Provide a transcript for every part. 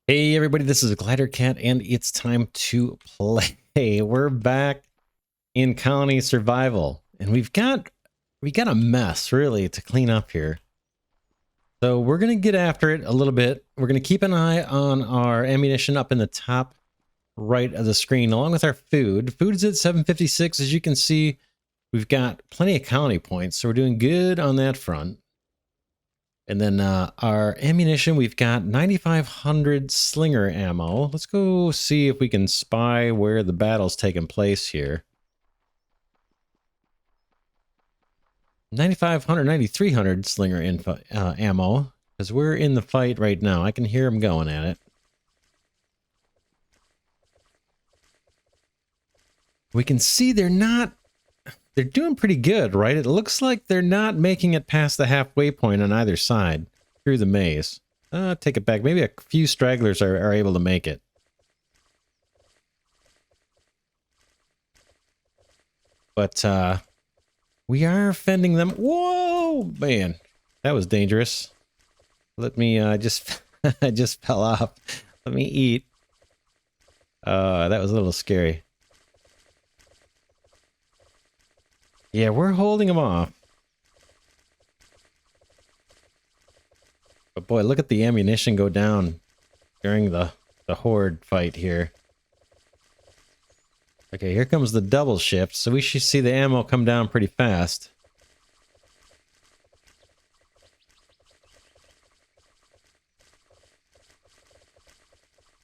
Hey everybody, this is Glidercat and it's time to play. We're back in colony survival and we got a mess really to clean up here. So we're going to get after it a little bit. We're going to keep an eye on our ammunition up in the top right of the screen along with our food. Food's at 756. As you can see, we've got plenty of colony points, so we're doing good on that front. And then our ammunition, we've got 9,500 slinger ammo. Let's go see if we can spy where the battle's taking place here. 9,500, 9,300 slinger ammo, because we're in the fight right now. I can hear them going at it. We can see they're doing pretty good, right? It looks like they're not making it past the halfway point on either side through the maze. Take it back. Maybe a few stragglers are able to make it. But we are fending them. Whoa, man, that was dangerous. Let me just I just fell off. Let me eat. That was a little scary. Yeah, we're holding them off. But boy, look at the ammunition go down during the horde fight here. Okay, here comes the double shift, so we should see the ammo come down pretty fast.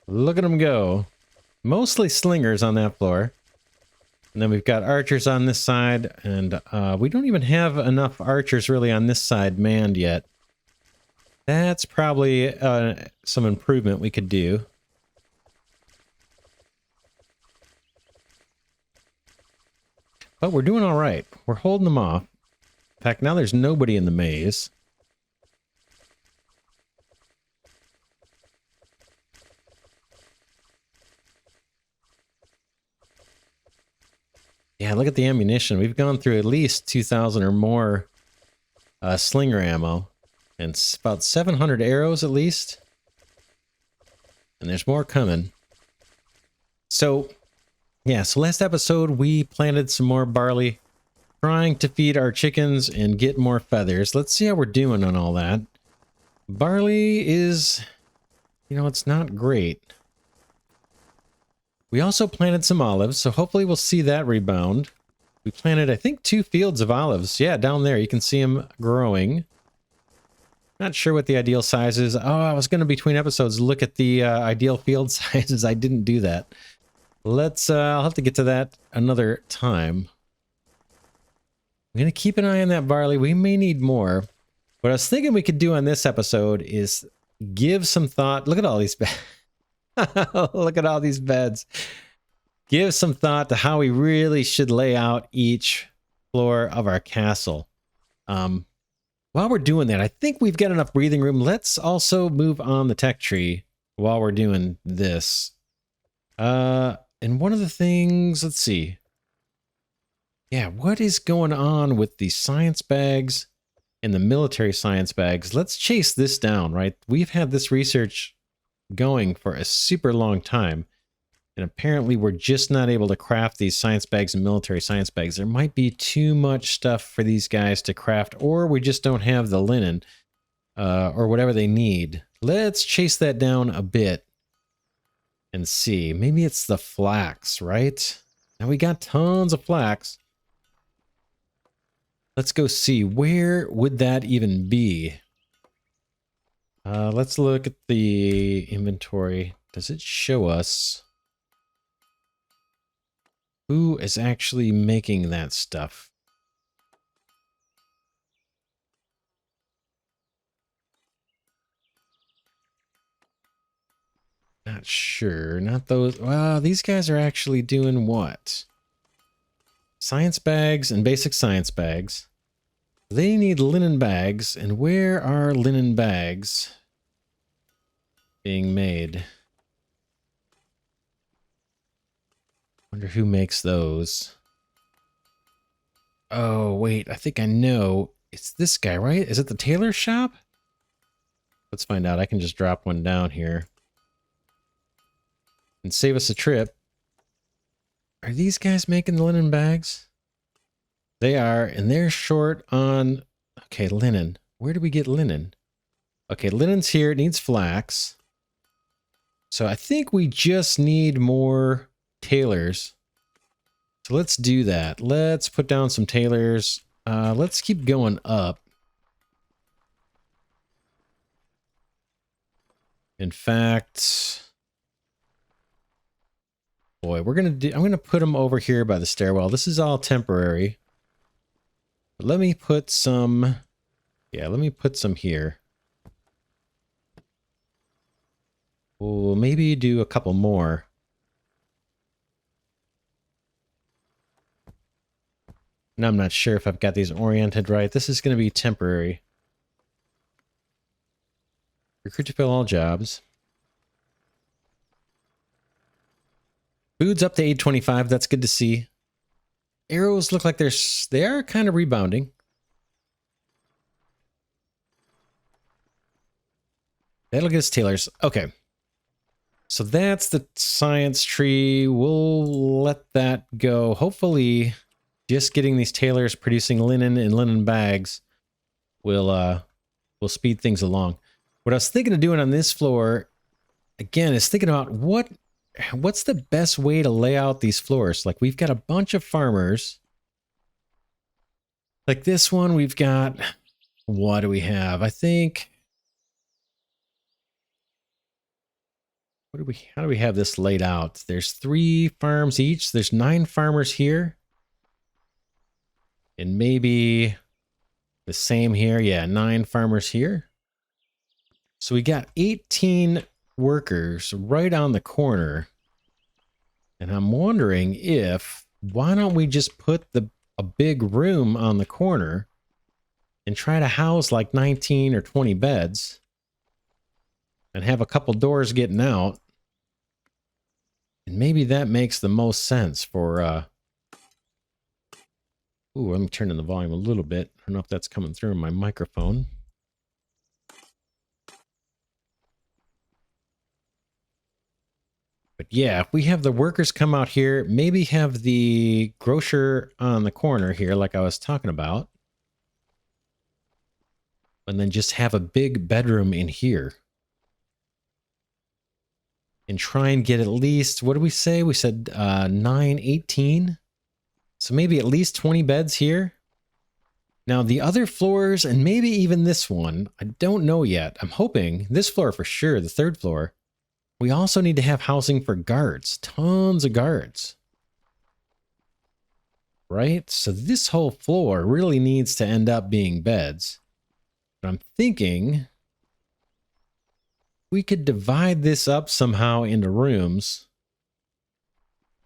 Look at them go. Mostly slingers on that floor. And then we've got archers on this side, and we don't even have enough archers really on this side manned yet. That's probably some improvement we could do. But we're doing all right. We're holding them off. In fact, now there's nobody in the maze. Yeah, look at the ammunition. We've gone through at least 2,000 or more slinger ammo. And about 700 arrows at least. And there's more coming. So, yeah, so last episode we planted some more barley, trying to feed our chickens and get more feathers. Let's see how we're doing on all that. Barley is, it's not great. We also planted some olives, so hopefully we'll see that rebound. We planted, I think, 2 fields of olives. Yeah, down there, you can see them growing. Not sure what the ideal size is. Oh, I was going to, between episodes, look at the ideal field sizes. I didn't do that. I'll have to get to that another time. I'm going to keep an eye on that barley. We may need more. What I was thinking we could do on this episode is give some thought. Look at all these beds. Look at all these beds. Give some thought to how we really should lay out each floor of our castle. While we're doing that, I think we've got enough breathing room. Let's also move on the tech tree while we're doing this. And one of the things, let's see. Yeah, what is going on with the science bags and the military science bags? Let's chase this down, right? We've had this research going for a super long time. And apparently we're just not able to craft these science bags and military science bags. There might be too much stuff for these guys to craft, or we just don't have the linen or whatever they need. Let's chase that down a bit and see. Maybe it's the flax, right? Now we got tons of flax. Let's go see. Where would that even be? Let's look at the inventory. Does it show us who is actually making that stuff? Not sure. Not those. Well, these guys are actually doing what? Science bags and basic science bags. They need linen bags. And where are linen bags being made? Wonder who makes those. Oh, wait. I think I know. It's this guy, right? Is it the tailor shop? Let's find out. I can just drop one down here. and save us a trip. Are these guys making the linen bags? They are, and they're short on... Okay, linen. Where do we get linen? Okay, linen's here. It needs flax. So I think we just need more tailors. So let's do that. Let's put down some tailors. Let's keep going up. In fact... Boy, I'm gonna put them over here by the stairwell. This is all temporary. But let me put some... Yeah, let me put some here. We'll maybe do a couple more. And I'm not sure if I've got these oriented right. This is going to be temporary. Recruit to fill all jobs. Food's up to 825. That's good to see. Arrows look like they are kind of rebounding. That'll get us tailors. Okay. So that's the science tree. We'll let that go. Hopefully, just getting these tailors producing linen and linen bags will speed things along. What I was thinking of doing on this floor, again, is thinking about what's the best way to lay out these floors. Like, we've got a bunch of farmers. Like this one, we've got... What do we have? I think... How do we have this laid out? There's 3 farms each. There's 9 farmers here. And maybe the same here. Yeah, 9 farmers here. So we got 18 workers right on the corner. And I'm wondering why don't we just put a big room on the corner and try to house like 19 or 20 beds and have a couple doors getting out. And maybe that makes the most sense for, ooh, let me turn in the volume a little bit. I don't know if that's coming through on my microphone. But yeah, if we have the workers come out here, maybe have the grocer on the corner here, like I was talking about. And then just have a big bedroom in here. And try and get at least, what did we say? We said 9, 18. So maybe at least 20 beds here. Now the other floors, and maybe even this one, I don't know yet. I'm hoping this floor for sure, the 3rd floor. We also need to have housing for guards. Tons of guards. Right? So this whole floor really needs to end up being beds. But I'm thinking we could divide this up somehow into rooms.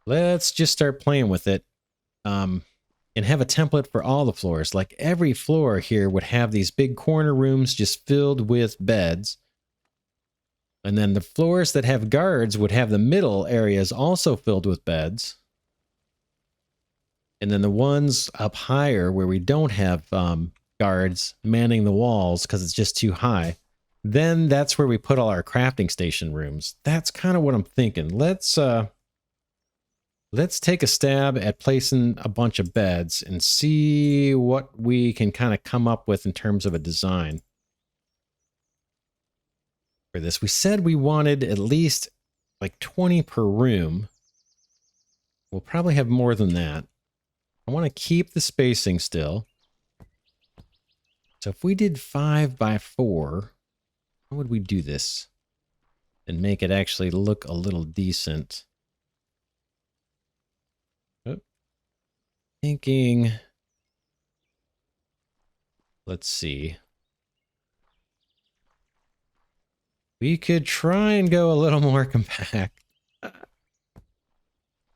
Let's just start playing with it. And have a template for all the floors. Like every floor here would have these big corner rooms just filled with beds. And then the floors that have guards would have the middle areas also filled with beds. And then the ones up higher where we don't have guards manning the walls because it's just too high, then that's where we put all our crafting station rooms. That's kind of what I'm thinking. Let's take a stab at placing a bunch of beds and see what we can kind of come up with in terms of a design. For this, we said we wanted at least like 20 per room. We'll probably have more than that. I want to keep the spacing still. So if we did 5 by 4, how would we do this and make it actually look a little decent? Oh. Thinking, let's see. We could try and go a little more compact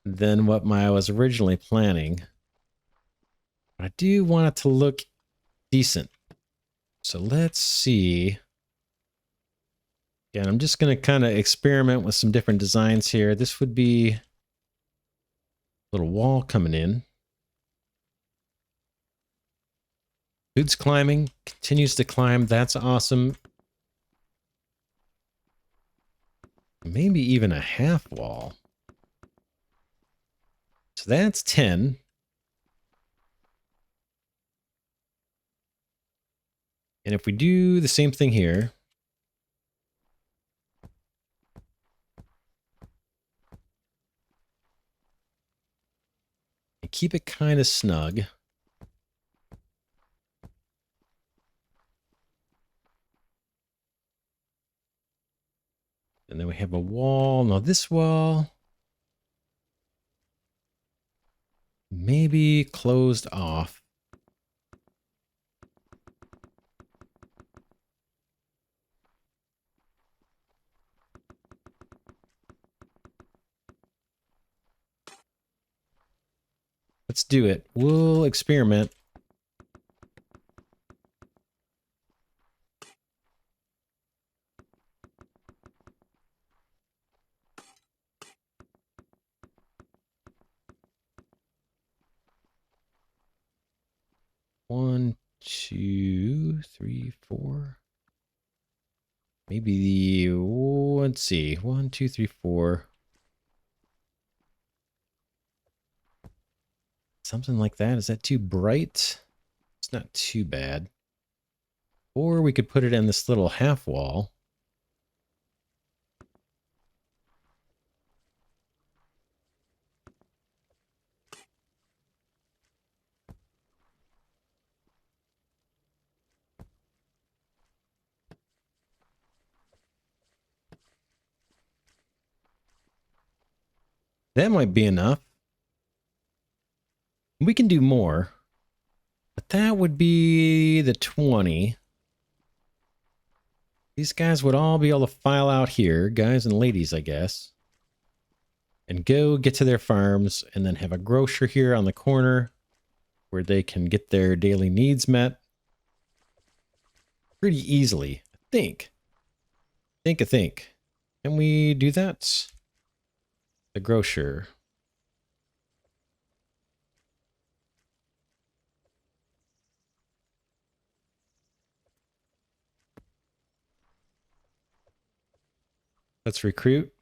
than what I was originally planning. But I do want it to look decent. So let's see. Again, I'm just going to kind of experiment with some different designs here. This would be a little wall coming in. Dude's climbing, continues to climb. That's awesome. Maybe even a half wall. So that's 10. And if we do the same thing here, and keep it kind of snug. And then we have a wall. Now this wall, maybe closed off. Let's do it. We'll experiment. One, two, three, four. Maybe the, let's see. 1, 2, 3, 4. Something like that. Is that too bright? It's not too bad. Or we could put it in this little half wall. That might be enough. We can do more. But that would be the 20. These guys would all be able to file out here, guys and ladies, I guess. And go get to their farms and then have a grocer here on the corner where they can get their daily needs met. Pretty easily, I think. Think. Can we do that? The grocer. Let's recruit.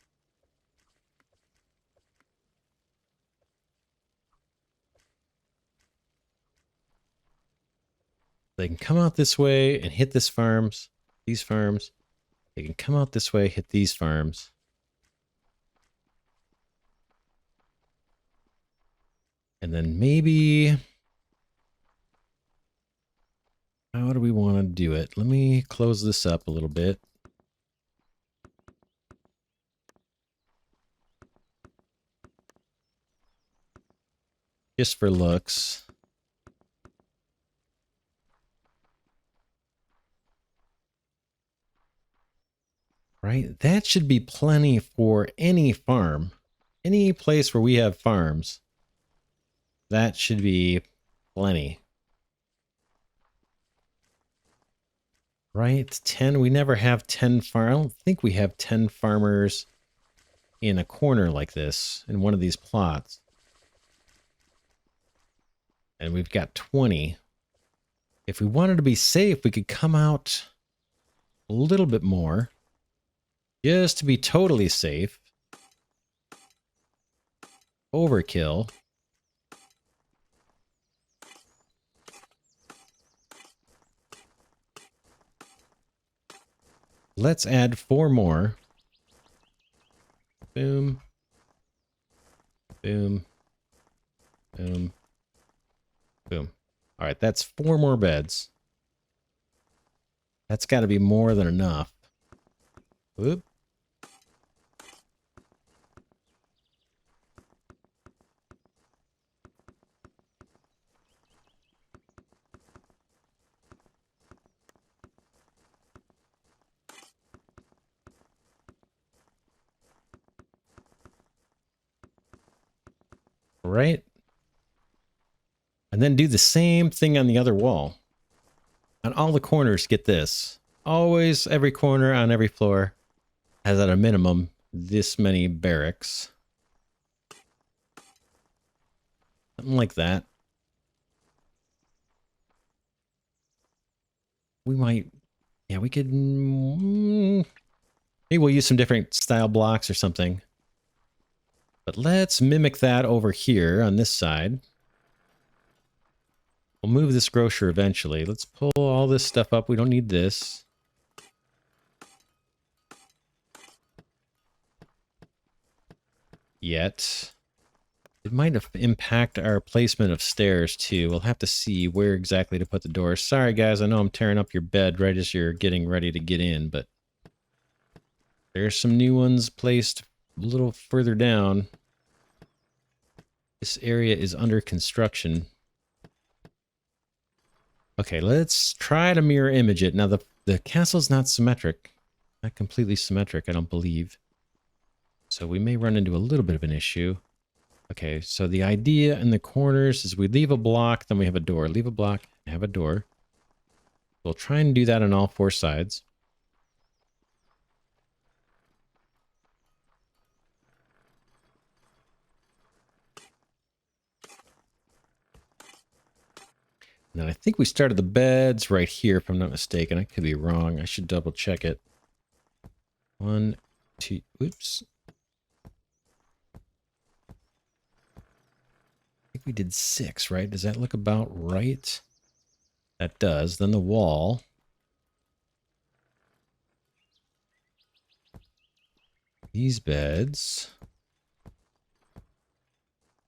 They can come out this way and hit this farms, these farms. They can come out this way, hit these farms. And then maybe, how do we want to do it? Let me close this up a little bit. Just for looks. Right? That should be plenty for any farm. Any place where we have farms. That should be plenty. Right? 10. We never have 10 farm. I don't think we have 10 farmers in a corner like this in one of these plots. And we've got 20. If we wanted to be safe, we could come out a little bit more. Just to be totally safe. Overkill. Let's add 4 more. Boom. Boom. Boom. Boom. All right, that's 4 more beds. That's got to be more than enough. Whoop. Right? And then do the same thing on the other wall. On all the corners, get this. Always, every corner on every floor has at a minimum this many barracks. Something like that. We might... Yeah, we could... Maybe we'll use some different style blocks or something. But let's mimic that over here on this side. We'll move this grocer eventually. Let's pull all this stuff up. We don't need this. Yet. It might impact our placement of stairs too. We'll have to see where exactly to put the doors. Sorry guys, I know I'm tearing up your bed right as you're getting ready to get in, but there's some new ones placed a little further down. This area is under construction. Okay, let's try to mirror image it. Now the castle's not symmetric. Not completely symmetric, I don't believe. So we may run into a little bit of an issue. Okay, so the idea in the corners is we leave a block, then we have a door. Leave a block, and have a door. We'll try and do that on all four sides. And then I think we started the beds right here, if I'm not mistaken. I could be wrong. I should double check it. 1, 2, oops. We did 6, right? Does that look about right? That does. Then the wall. These beds.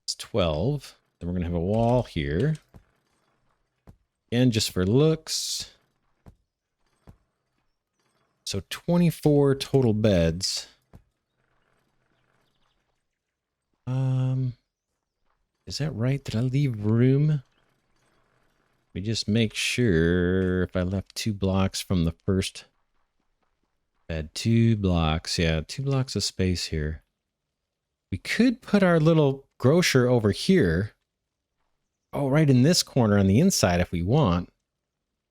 It's 12. Then we're going to have a wall here. Again, just for looks. So 24 total beds. Is that right? Did I leave room? Let me just make sure if I left 2 blocks from the first bed. 2 blocks. Yeah, 2 blocks of space here. We could put our little grocer over here. Oh, right in this corner on the inside if we want.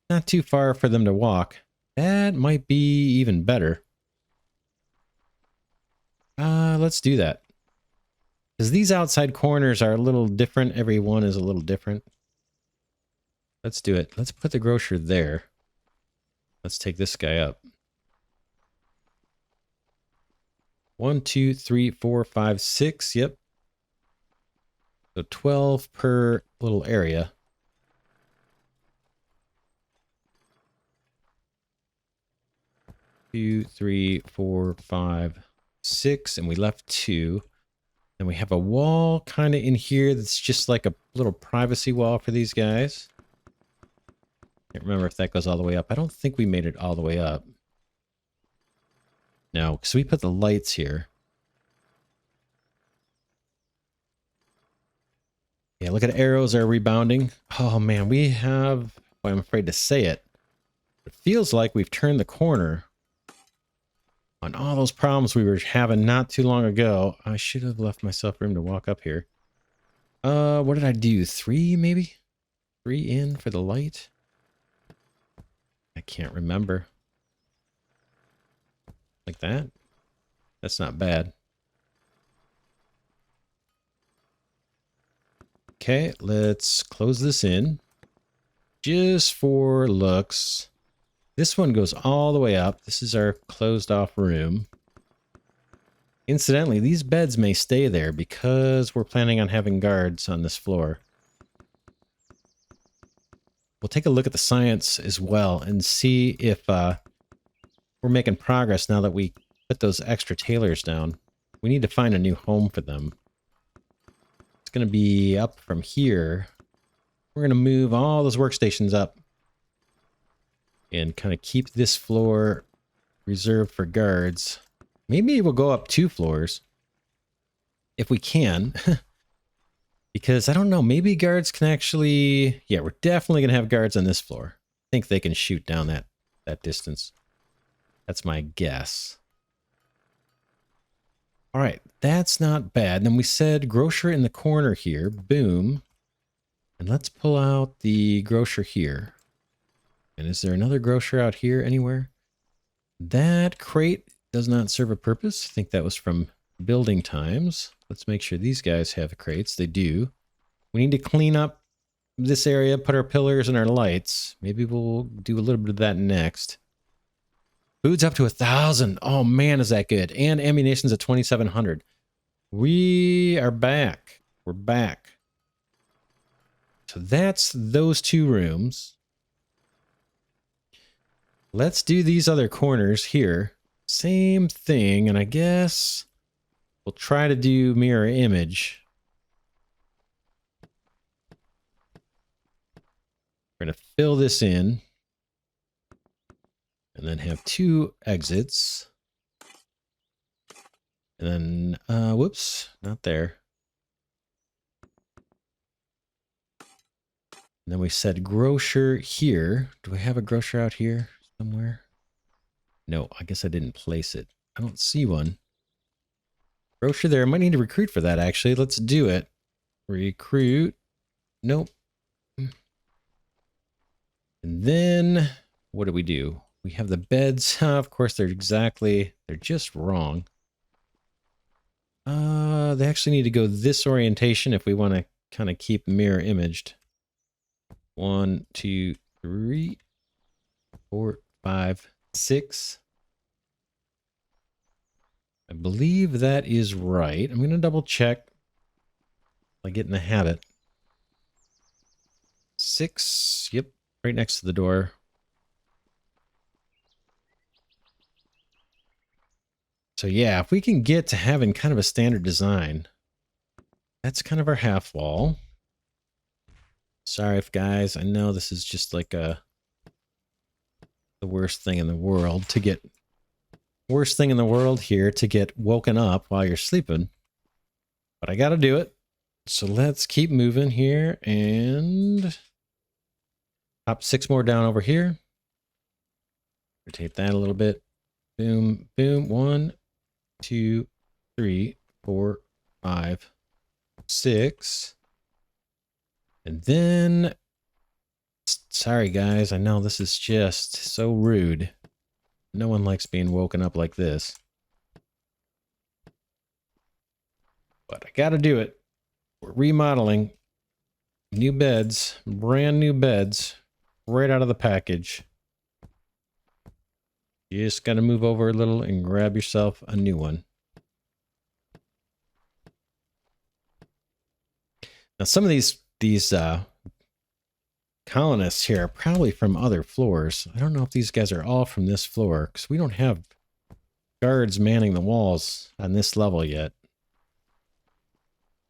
Not too far for them to walk. That might be even better. Let's do that. Because these outside corners are a little different. Every one is a little different. Let's do it. Let's put the grocer there. Let's take this guy up. 1, 2, 3, 4, 5, 6. Yep. So 12 per little area. Two, 3, 4, 5, 6, and we left 2. Then we have a wall kind of in here that's just like a little privacy wall for these guys. Can't remember if that goes all the way up. I don't think we made it all the way up. No, because we put the lights here. Yeah, look at arrows are rebounding. Oh man, we have, well, I'm afraid to say it. It feels like we've turned the corner on all those problems we were having not too long ago. I should have left myself room to walk up here. What did I do? 3 maybe? 3 in for the light? I can't remember. Like that? That's not bad. Okay, let's close this in. Just for looks. This one goes all the way up. This is our closed off room. Incidentally, these beds may stay there because we're planning on having guards on this floor. We'll take a look at the science as well and see if we're making progress now that we put those extra tailors down. We need to find a new home for them. It's going to be up from here. We're going to move all those workstations up and kind of keep this floor reserved for guards. Maybe we'll go up 2 floors if we can. Because I don't know, maybe guards can actually... Yeah, we're definitely going to have guards on this floor. I think they can shoot down that distance. That's my guess. All right, that's not bad. Then we said grocer in the corner here. Boom. And let's pull out the grocer here. And is there another grocer out here anywhere? That crate does not serve a purpose. I think that was from building times. Let's make sure these guys have crates. They do. We need to clean up this area, put our pillars and our lights. Maybe we'll do a little bit of that next. Food's up to 1,000. Oh man, is that good. And ammunition's at 2,700. We are back. We're back. So that's those two rooms. Let's do these other corners here. Same thing, and I guess we'll try to do mirror image. We're going to fill this in. And then have two exits. And then, whoops, not there. And then we said grocer here. Do I have a grocer out here somewhere? No, I guess I didn't place it. I don't see one. Grocer there. I might need to recruit for that, actually. Let's do it. Recruit. Nope. And then, what do? We have the beds. Of course, they're just wrong. They actually need to go this orientation if we want to kind of keep mirror imaged. 1, 2, 3, 4, 5, 6. I believe that is right. I'm going to double check. I get in the habit. 6. Yep. Right next to the door. So yeah, if we can get to having kind of a standard design, that's kind of our half wall. Sorry if guys, I know this is just like the worst thing in the world here to get woken up while you're sleeping. But I got to do it. So let's keep moving here and pop 6 more down over here. Rotate that a little bit. Boom, boom. 1, 2, 3, 4, 5, 6. And then, sorry guys, I know this is just so rude. No one likes being woken up like this. But I gotta do it. We're remodeling. New beds, brand new beds, right out of the package. You just gotta move over a little and grab yourself a new one. Now some of these colonists here are probably from other floors. I don't know if these guys are all from this floor, because we don't have guards manning the walls on this level yet.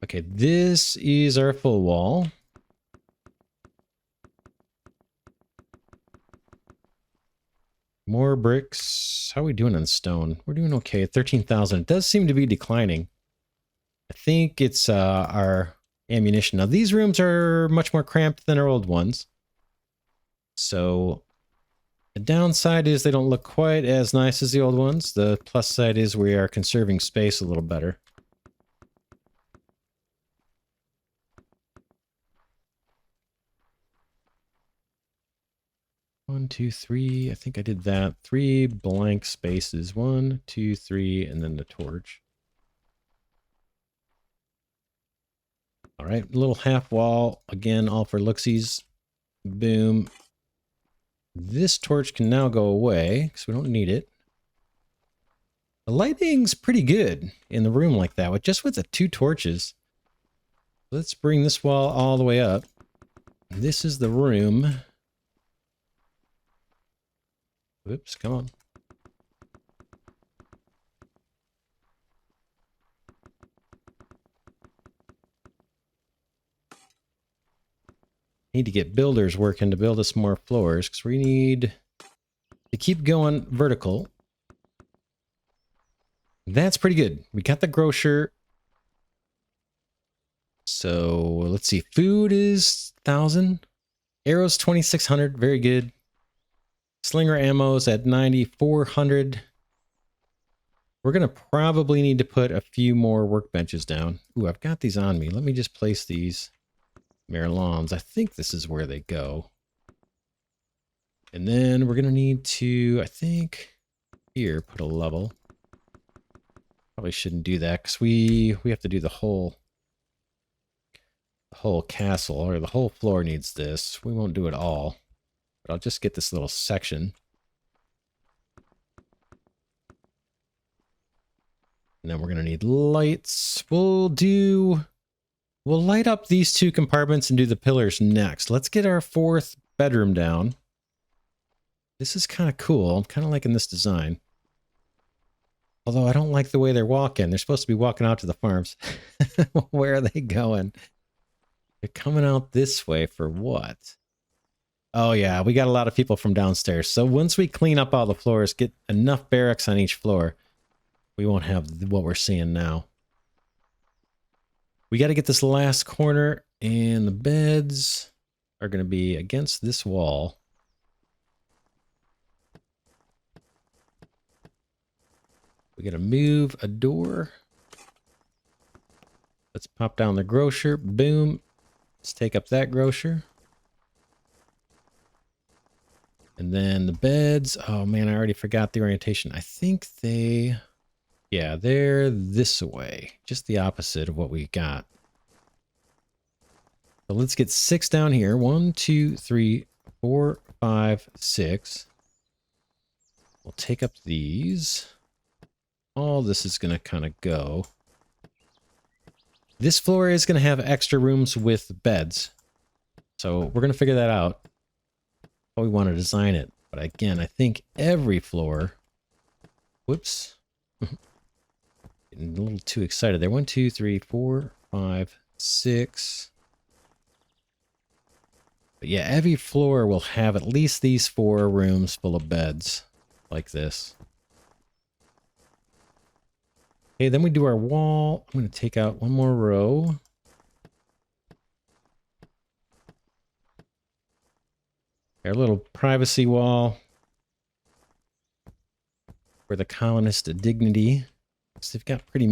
Okay, this is our full wall. More bricks. How are we doing on stone? We're doing okay. 13,000. It does seem to be declining. I think it's our ammunition. Now, these rooms are much more cramped than our old ones. So the downside is they don't look quite as nice as the old ones. The plus side is we are conserving space a little better. One, two, three. I think I did that. 3 blank spaces. 1, 2, 3, and then the torch. All right, little half wall. Again, all for looksies. Boom. This torch can now go away because we don't need it. The lighting's pretty good in the room like that, with the 2 torches. Let's bring this wall all the way up. This is the room. Whoops, come on. Need to get builders working to build us more floors because we need to keep going vertical. That's pretty good. We got the grocer. So let's see. Food is 1,000. Arrows 2,600. Very good. Slinger ammo's at 9,400. We're going to probably need to put a few more workbenches down. Ooh, I've got these on me. Let me just place these Merlons. I think this is where they go. And then we're going to need to, I think, here, put a level. Probably shouldn't do that because we have to do the whole castle, or the whole floor needs this. We won't do it all. But I'll just get this little section. And then we're going to need lights. We'll light up these two compartments and do the pillars next. Let's get our fourth bedroom down. This is kind of cool. I'm kind of liking this design. Although I don't like the way they're walking. They're supposed to be walking out to the farms. Where are they going? They're coming out this way for what? Oh yeah, we got a lot of people from downstairs. So once we clean up all the floors, get enough barracks on each floor, we won't have what we're seeing now. We got to get this last corner, and the beds are going to be against this wall. We got to move a door. Let's pop down the grocer. Boom. Let's take up that grocer. And then the beds. Oh man, I already forgot the orientation. I think yeah, they're this way. Just the opposite of what we got. So let's get 6 down here. 1, 2, 3, 4, 5, 6. We'll take up these. All this is going to kind of go. This floor is going to have extra rooms with beds. So we're going to figure that out. How we want to design it. But again, I think every floor... Whoops. Getting a little too excited there. 1, 2, 3, 4, 5, 6. But yeah, every floor will have at least these 4 rooms full of beds. Like this. Okay, then we do our wall. I'm going to take out one more row. Our little privacy wall. For the colonist dignity. So they've got pretty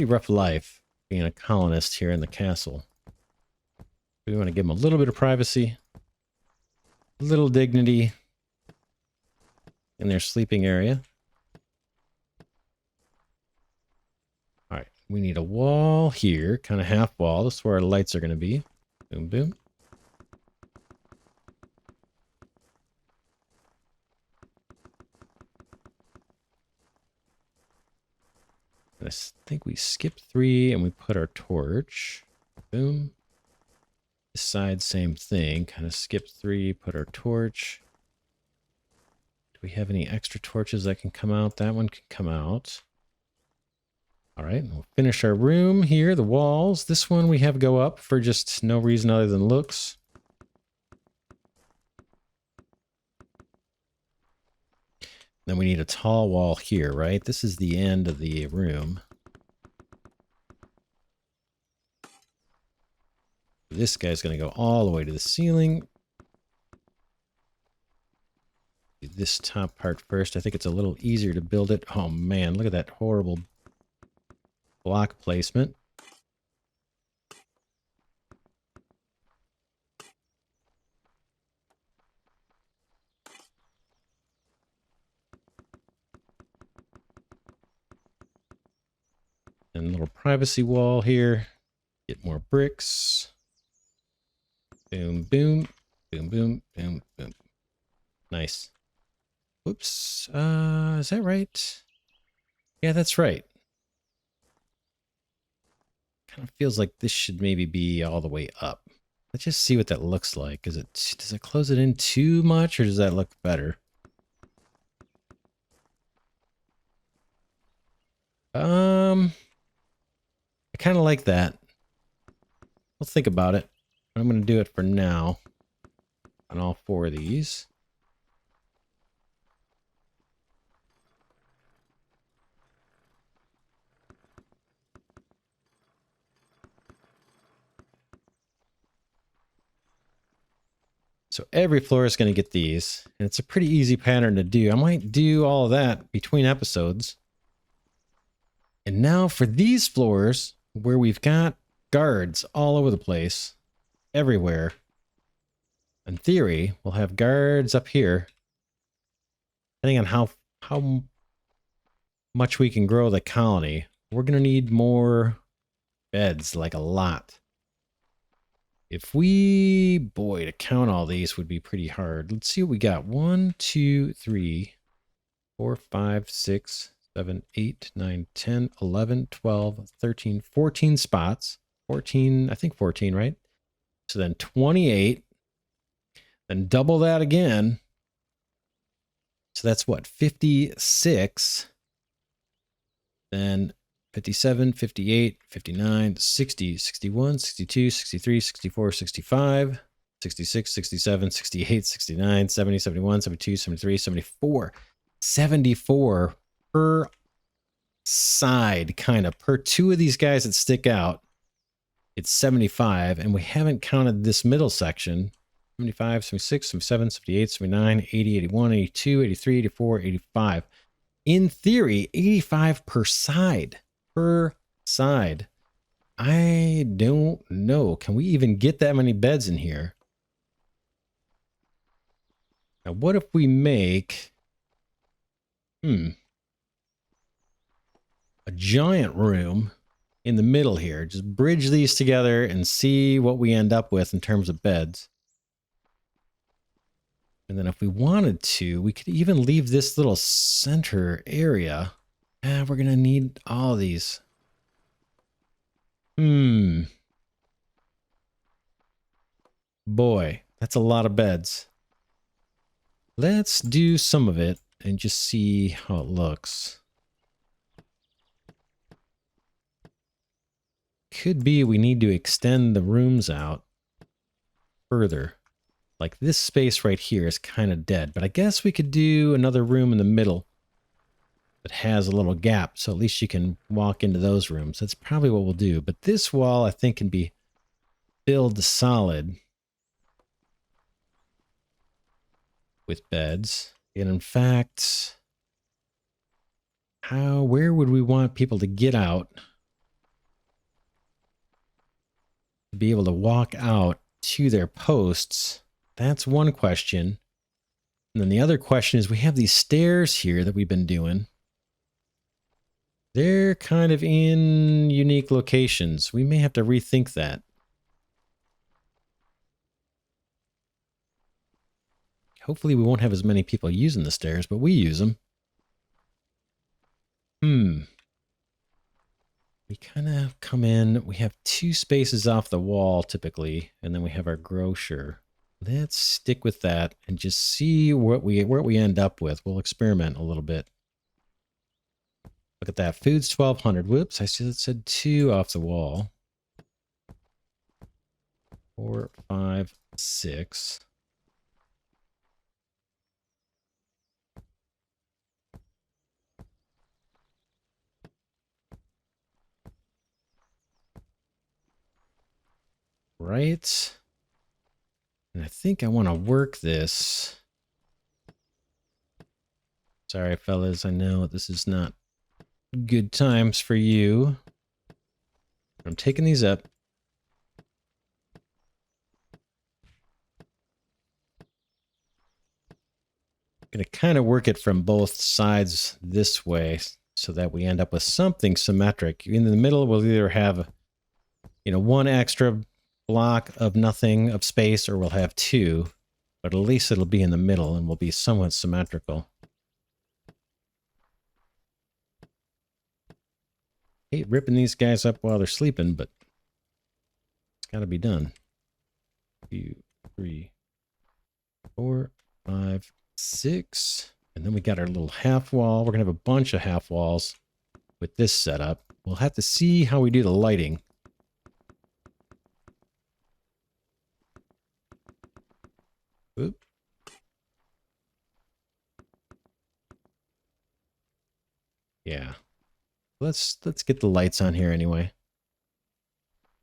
rough life being a colonist here in the castle. We want to give them a little bit of privacy. A little dignity. In their sleeping area. All right, we need a wall here, kind of half wall. This is where our lights are going to be. Boom, boom. I think we skip 3 and we put our torch. Boom. This side, same thing. Kind of skip 3, put our torch. We have any extra torches that can come out? That one can come out. All right, we'll finish our room here, the walls. This one we have go up for just no reason other than looks. Then we need a tall wall here, right? This is the end of the room. This guy's going to go all the way to the ceiling. This top part first. I think it's a little easier to build it. Oh man, look at that horrible block placement. And a little privacy wall here. Get more bricks. Boom, boom, boom, boom, boom, boom. Nice. Whoops. Is that right? Yeah, that's right. Kind of feels like this should maybe be all the way up. Let's just see what that looks like. Does it close it in too much, or does that look better? I kind of like that. We'll think about it. I'm going to do it for now on all 4 of these. So every floor is going to get these, and it's a pretty easy pattern to do. I might do all of that between episodes. And now for these floors, where we've got guards all over the place, everywhere. In theory, we'll have guards up here. Depending on how much we can grow the colony, we're going to need more beds, like a lot. If we, boy, to count all these would be pretty hard. Let's see what we got. 1, 2, 3, 4, 5, 6, 7, 8, 9, 10, 11, 12, 13, 14 spots. 14, I think 14, right? So then 28. Then double that again. So that's what, 56. Then 57, 58, 59, 60, 61, 62, 63, 64, 65, 66, 67, 68, 69, 70, 71, 72, 73, 74. 74 per side, kind of. Per two of these guys that stick out, it's 75. And we haven't counted this middle section. 75, 76, 77, 78, 79, 80, 81, 82, 83, 84, 85. In theory, 85 per side. Per side. I don't know. Can we even get that many beds in here? Now, what if we make... a giant room in the middle here. Just bridge these together and see what we end up with in terms of beds. And then if we wanted to, we could even leave this little center area. We're going to need all of these. Boy, that's a lot of beds. Let's do some of it and just see how it looks. Could be we need to extend the rooms out further. Like this space right here is kind of dead, but I guess we could do another room in the middle that has a little gap, so at least you can walk into those rooms. That's probably what we'll do. But this wall, I think, can be filled solid with beds. And in fact, where would we want people to get out to be able to walk out to their posts? That's one question. And then the other question is, we have these stairs here that we've been doing. They're kind of in unique locations. We may have to rethink that. Hopefully we won't have as many people using the stairs, but we use them. We kind of come in. We have 2 spaces off the wall typically, and then we have our grocer. Let's stick with that and just see what we end up with. We'll experiment a little bit. Look at that. Food's 1,200. Whoops, I said 2 off the wall. 4, 5, 6. Right. And I think I want to work this. Sorry, fellas. I know this is not good times for you. I'm taking these up. I'm going to kind of work it from both sides this way so that we end up with something symmetric. In the middle, we'll either have, one extra block of nothing of space, or we'll have 2, but at least it'll be in the middle and will be somewhat symmetrical. Hate ripping these guys up while they're sleeping, but it's got to be done. 2, 3, 4, 5, 6. And then we got our little half wall. We're going to have a bunch of half walls with this setup. We'll have to see how we do the lighting. Oop. Yeah. Let's get the lights on here anyway.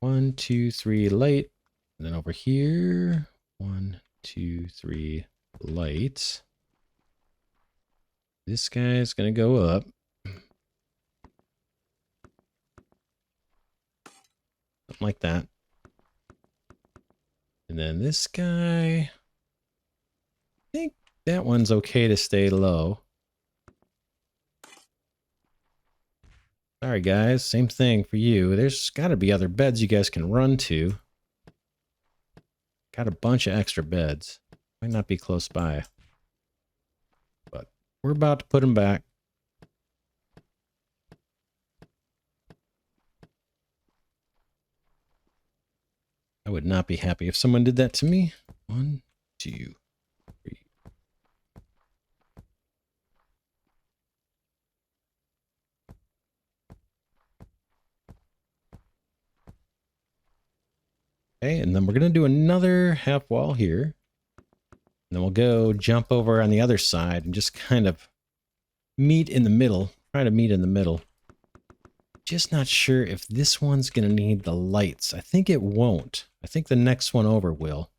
1, 2, 3 light. And then over here, 1, 2, 3 lights. This guy's gonna go up. Something like that. And then this guy, I think that one's okay to stay low. Sorry guys, same thing for you. There's got to be other beds you guys can run to. Got a bunch of extra beds. Might not be close by. But we're about to put them back. I would not be happy if someone did that to me. 1, 2, 3. Okay, and then we're going to do another half wall here. And then we'll go jump over on the other side and just kind of meet in the middle. Try to meet in the middle. Just not sure if this one's going to need the lights. I think it won't. I think the next one over will.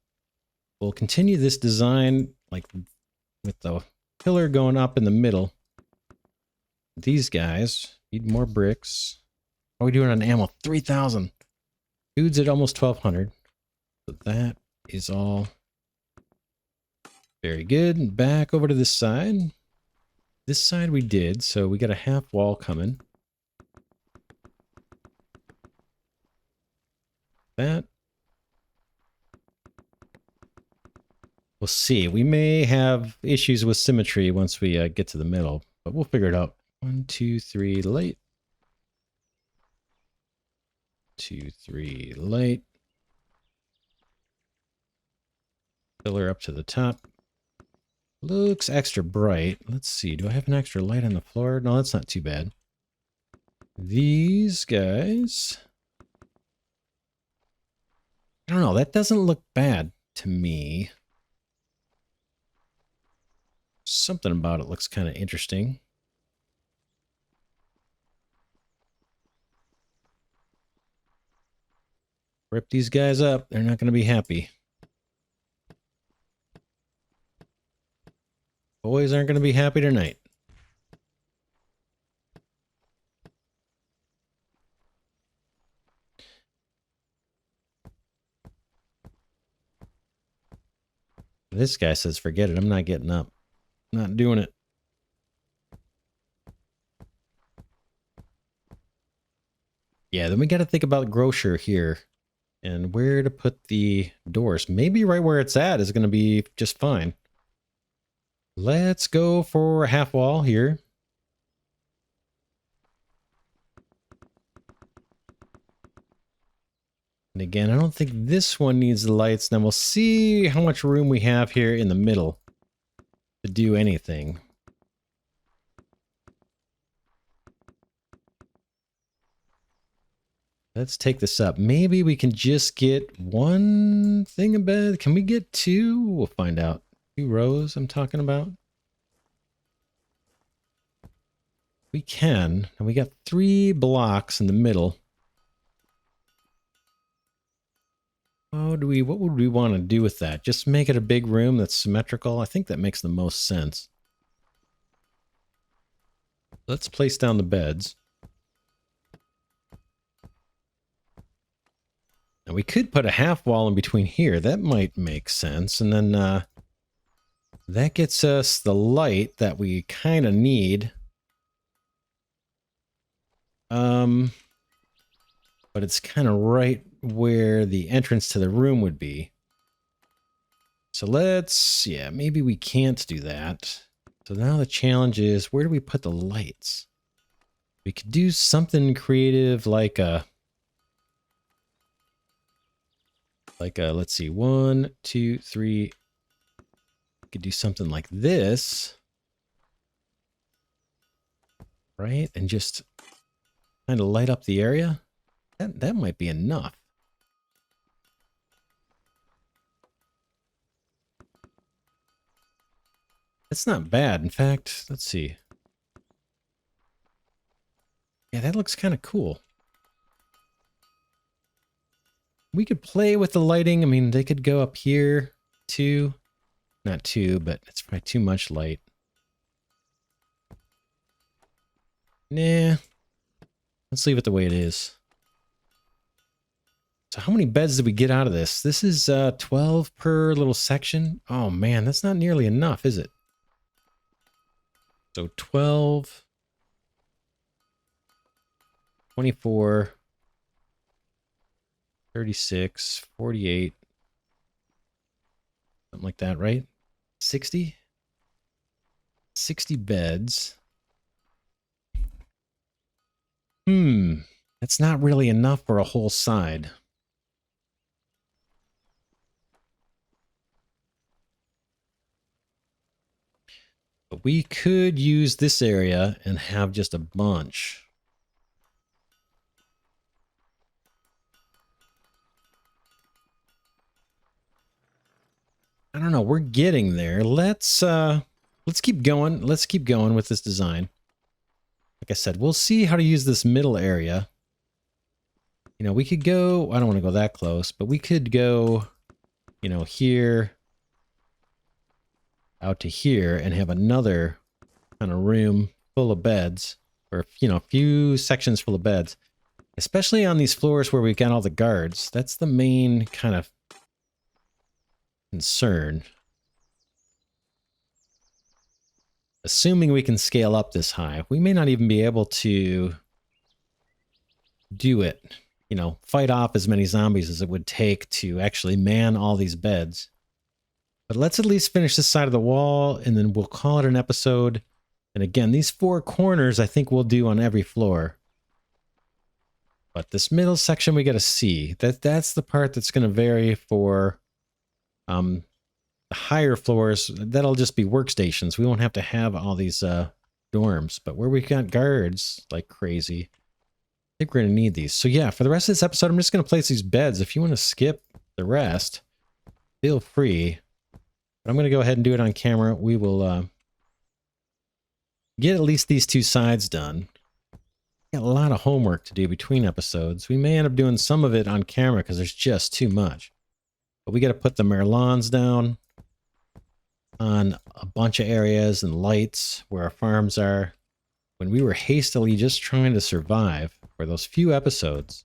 We'll continue this design like with the pillar going up in the middle. These guys need more bricks. What are we doing on ammo? 3,000. Food's at almost 1,200. So that is all very good. Back over to this side. This side we did, so we got a half wall coming. That. We'll see. We may have issues with symmetry once we get to the middle, but we'll figure it out. 1, 2, 3, light. 2, 3, light. Pillar up to the top. Looks extra bright. Let's see. Do I have an extra light on the floor? No, that's not too bad. These guys. I don't know. That doesn't look bad to me. Something about it looks kind of interesting. Rip these guys up. They're not going to be happy. Boys aren't going to be happy tonight. This guy says, forget it. I'm not getting up. I'm not doing it. Yeah, then we got to think about grocer here and where to put the doors. Maybe right where it's at is going to be just fine. Let's go for a half wall here. And again, I don't think this one needs the lights. Then we'll see how much room we have here in the middle to do anything. Let's take this up. Maybe we can just get one thing of bed. Can we get two? We'll find out. 2 rows I'm talking about. We can. And we got 3 blocks in the middle. What would we want to do with that? Just make it a big room that's symmetrical? I think that makes the most sense. Let's place down the beds. Now we could put a half wall in between here. That might make sense. And then that gets us the light that we kind of need. But it's kind of right where the entrance to the room would be. So yeah, maybe we can't do that. So now the challenge is, where do we put the lights? We could do something creative like a, let's see, 1, 2, 3. We could do something like this. Right? And just kind of light up the area. That might be enough. It's not bad. In fact, let's see. Yeah, that looks kind of cool. We could play with the lighting. I mean, they could go up here, too. Not 2, but it's probably too much light. Nah. Let's leave it the way it is. So how many beds did we get out of this? This is 12 per little section. Oh man, that's not nearly enough, is it? So 12, 24, 36, 48. Something like that, right? 60? 60 beds. That's not really enough for a whole side. But we could use this area and have just a bunch. I don't know. We're getting there. Let's keep going. Let's keep going with this design. Like I said, we'll see how to use this middle area. You know, we could go, I don't want to go that close, but we could go, you know, here out to here and have another kind of room full of beds, or, you know, a few sections full of beds, especially on these floors where we've got all the guards. That's the main kind of concern. Assuming we can scale up this high, we may not even be able to do it, you know, fight off as many zombies as it would take to actually man all these beds. But let's at least finish this side of the wall, and then we'll call it an episode. And again, these 4 corners I think we'll do on every floor. But this middle section we got to see. That's the part that's going to vary for the higher floors. That'll just be workstations. We won't have to have all these dorms. But where we got guards like crazy, I think we're going to need these. So yeah, for the rest of this episode, I'm just going to place these beds. If you want to skip the rest, feel free. But I'm going to go ahead and do it on camera. We will get at least these 2 sides done. Got a lot of homework to do between episodes. We may end up doing some of it on camera because there's just too much. But we got to put the merlons down on a bunch of areas and lights where our farms are. When we were hastily just trying to survive for those few episodes,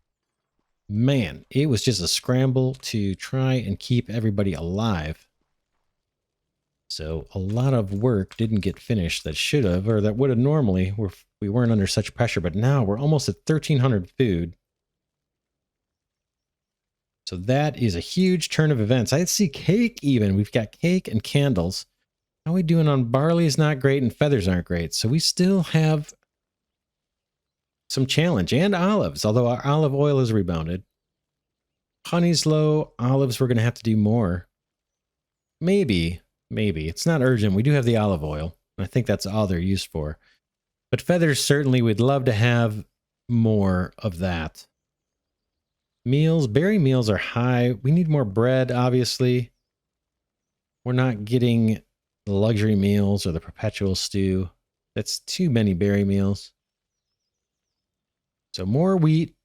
man, it was just a scramble to try and keep everybody alive. So a lot of work didn't get finished that should have, or that would have normally, we weren't under such pressure, but now we're almost at 1,300 food. So that is a huge turn of events. I see cake even. We've got cake and candles. How are we doing on barley is not great and feathers aren't great. So we still have some challenge, and olives, although our olive oil is rebounded. Honey's low, olives we're going to have to do more. Maybe. It's not urgent. We do have the olive oil. I think that's all they're used for. But feathers, certainly we'd love to have more of that. Meals, berry meals are high. We need more bread, obviously. We're not getting the luxury meals or the perpetual stew. That's too many berry meals. So more wheat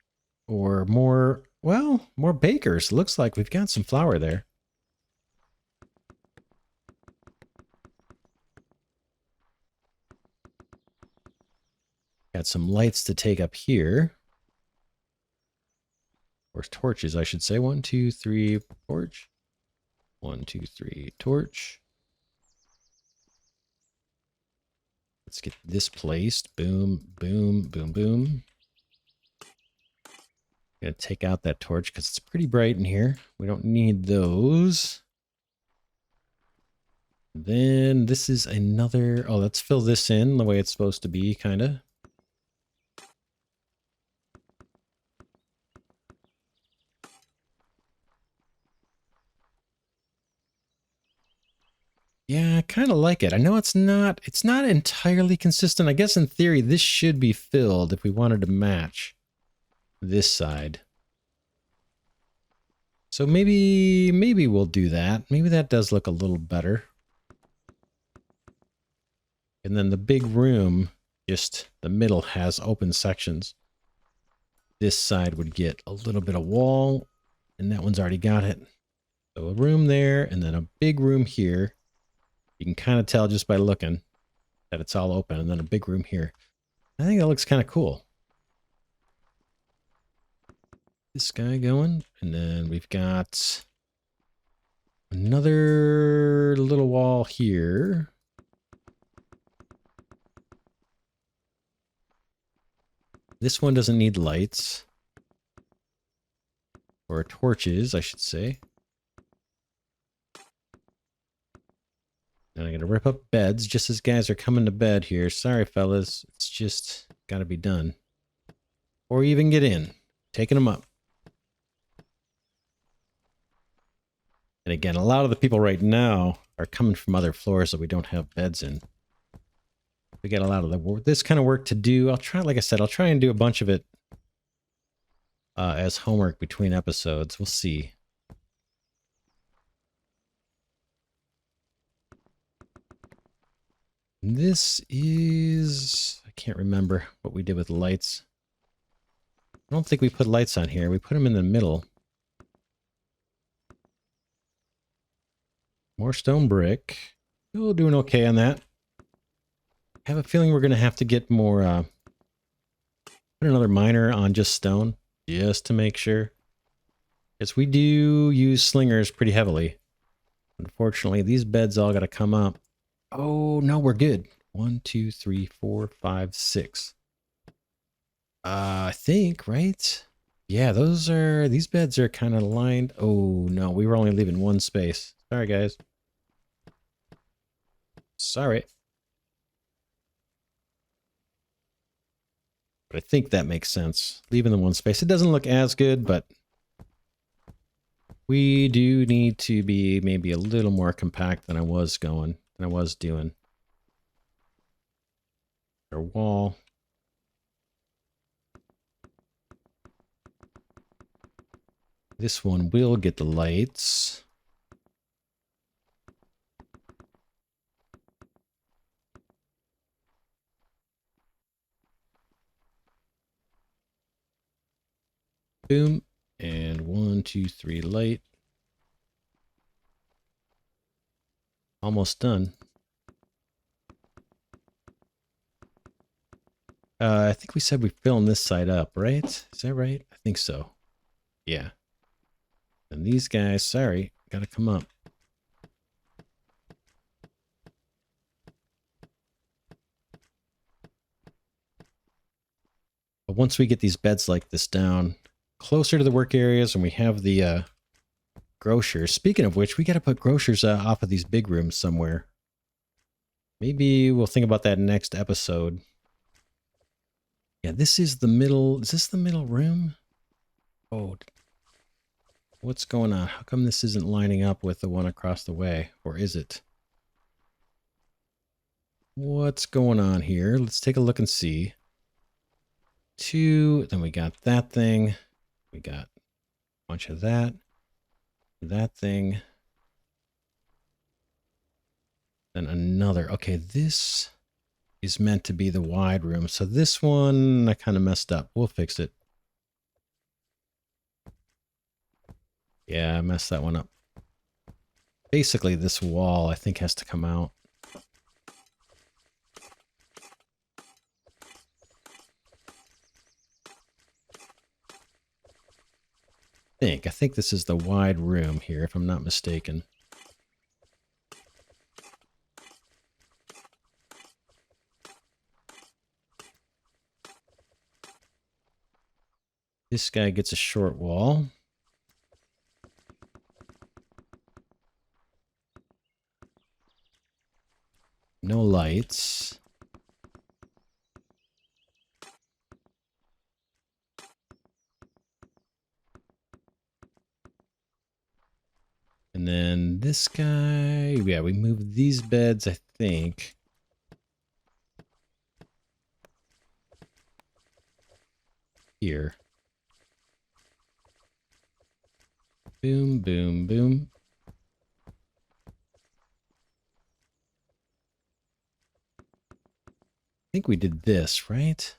or more, well, more bakers. Looks like we've got some flour there. Got some lights to take up here. Or torches, I should say. 1, 2, 3, torch. 1, 2, 3, torch. Let's get this placed. Boom, boom, boom, boom. Gonna take out that torch because it's pretty bright in here. We don't need those. Then this is another... Oh, let's fill this in the way it's supposed to be, kind of. Yeah, I kind of like it. I know it's not entirely consistent. I guess in theory, this should be filled if we wanted to match this side. So maybe we'll do that. Maybe that does look a little better. And then the big room, just the middle has open sections. This side would get a little bit of wall, and that one's already got it. So a room there, and then a big room here. You can kind of tell just by looking that it's all open, and then a big room here. I think that looks kind of cool. This guy going, and then we've got another little wall here. This one doesn't need lights. Or torches, I should say. rip up beds just as guys are coming to bed here. Sorry, fellas. It's just got to be done. Or even get in. Taking them up. And again, a lot of the people right now are coming from other floors that we don't have beds in. We got a lot of this kind of work to do. I'll try, like I said, I'll try and do a bunch of it as homework between episodes. We'll see. This is... I can't remember what we did with lights. I don't think we put lights on here. We put them in the middle. More stone brick. Still doing okay on that. I have a feeling we're going to have to get more... put another miner on just stone. Just to make sure. Because we do use slingers pretty heavily. Unfortunately, these beds all got to come up. Oh, no, we're good. 1, 2, 3, 4, 5, 6. I think, right? Yeah, these beds are kind of lined. Oh, no, we were only leaving one space. Sorry, guys. Sorry. But I think that makes sense. Leaving the one space. It doesn't look as good, but we do need to be maybe a little more compact than I was doing. Our wall. This one will get the lights. Boom. And 1, 2, 3 light. Almost done. I think we said we're filling this side up, right? Is that right? I think so. Yeah. And these guys, sorry, gotta come up. But once we get these beds like this down closer to the work areas and we have the grocers. Speaking of which, we got to put grocers off of these big rooms somewhere. Maybe we'll think about that next episode. Yeah, this is the middle. Is this the middle room? Oh, what's going on? How come this isn't lining up with the one across the way? Or is it? What's going on here? Let's take a look and see. 2, then we got that thing. We got a bunch of that. That thing. Then another. Okay, this is meant to be the wide room. So this one, I kind of messed up. We'll fix it. Yeah, I messed that one up. Basically, this wall, I think, has to come out. I think this is the wide room here, if I'm not mistaken. This guy gets a short wall. No lights. And then this guy, yeah, we moved these beds, I think. Here. Boom, boom, boom. I think we did this, right?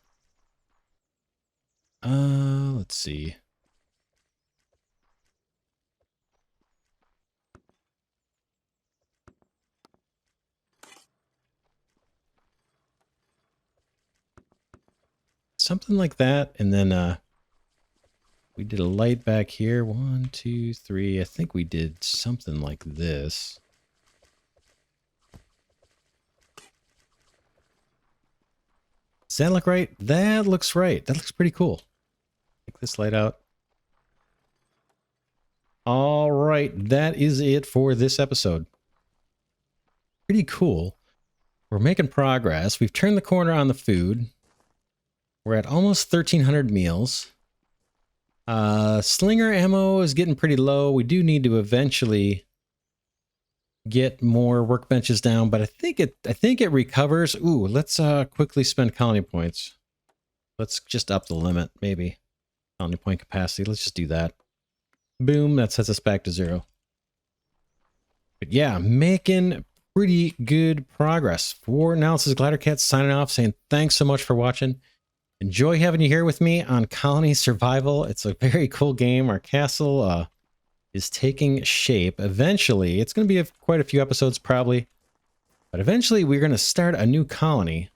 Let's see. Something like that, and then we did a light back here. 1, 2, 3. I think we did something like this. Does that look right? That looks right. That looks pretty cool. Take this light out. All right, that is it for this episode. pretty cool. We're making progress. We've turned the corner on the food. We're at almost 1,300 meals. Slinger ammo is getting pretty low. We do need to eventually get more workbenches down, but I think it recovers. Ooh, let's quickly spend colony points. Let's just up the limit, maybe. Colony point capacity. Let's just do that. Boom, that sets us back to 0. But yeah, making pretty good progress. For now, this is Glidercat signing off, saying thanks so much for watching. Enjoy having you here with me on Colony Survival. It's a very cool game. Our castle is taking shape. Eventually, it's going to be quite a few episodes probably, but eventually we're going to start a new colony.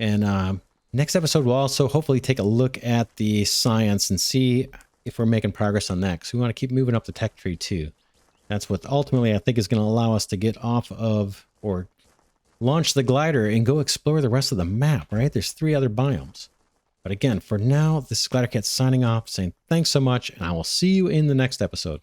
And next episode, we'll also hopefully take a look at the science and see if we're making progress on that, because we want to keep moving up the tech tree too. That's what ultimately I think is going to allow us to get off of, or launch the glider and go explore the rest of the map, right? There's 3 other biomes. But again, for now, this is Glidercat signing off, saying thanks so much, and I will see you in the next episode.